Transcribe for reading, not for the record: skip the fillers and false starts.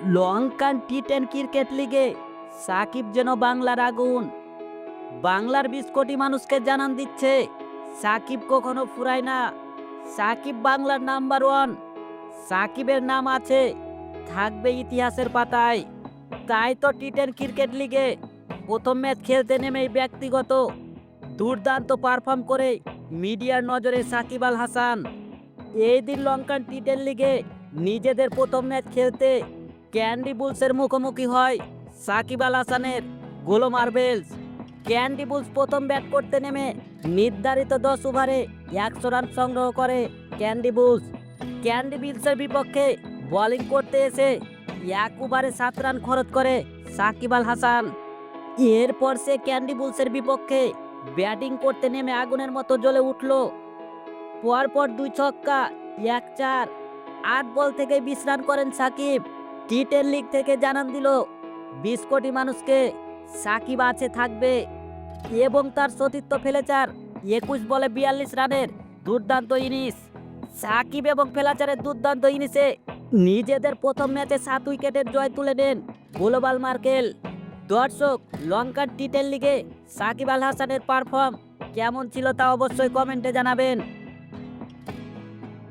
Lankan টি10 cricket লিগে সাকিব যেন বাংলার আগুন। বাংলার ২০ কোটি মানুষকে জানান দিচ্ছে সাকিব কখনো ফুরায় না। সাকিব বাংলার নাম্বার ওয়ান। সাকিবের নাম আছে, থাকবে ইতিহাসের পাতায়। তাই তো টি10 ক্রিকেট লিগে প্রথম ম্যাচ খেলতে নেমেই ব্যক্তিগত দুর্দান্ত পারফর্ম করে মিডিয়ার নজরে সাকিব আল হাসান। এই দিন লঙ্কান টি10 লিগে নিজেদের প্রথম ম্যাচ খেলতে ক্যান্ডি বুলসের মুখোমুখি হয় সাকিব আল হাসানের গোলো মার্বেলস। ক্যান্ডি বুলস প্রথম ব্যাট করতে নেমে নির্ধারিত 10 ওভারে 100 রান সংগ্রহ করে ক্যান্ডি বুলস। ক্যান্ডি বুলসের বিপক্ষে বোলিং করতে এসে 1 ওভারে 7 রান খরচ করে সাকিব আল হাসান। এরপর সে ক্যান্ডি বুলসের বিপক্ষে ব্যাটিং করতে নেমে আগুনের মতো জ্বলে উঠল। পরপর 2 ছক্কা, 1 চার, 8 বল থেকে 20 রান করেন সাকিব। টি10 লিগ থেকে জানান দিল 20 কোটি মানুষকে সাকিব আছে, থাকবে এবং তার সতীর্থ ফেলেচার 21 বলে 42 রানের দুর্দান্ত ইনিংস। সাকিব এবং ফেলাচারের দুর্দান্ত ইনিংসে নিজেদের প্রথম ম্যাচে 7 উইকেটের জয় তুলে নেন গ্লোবাল মার্কেল। দর্শক, লঙ্কান টি10 লিগে সাকিব আল হাসানের পারফর্ম কেমন ছিল তা অবশ্যই কমেন্টে জানাবেন।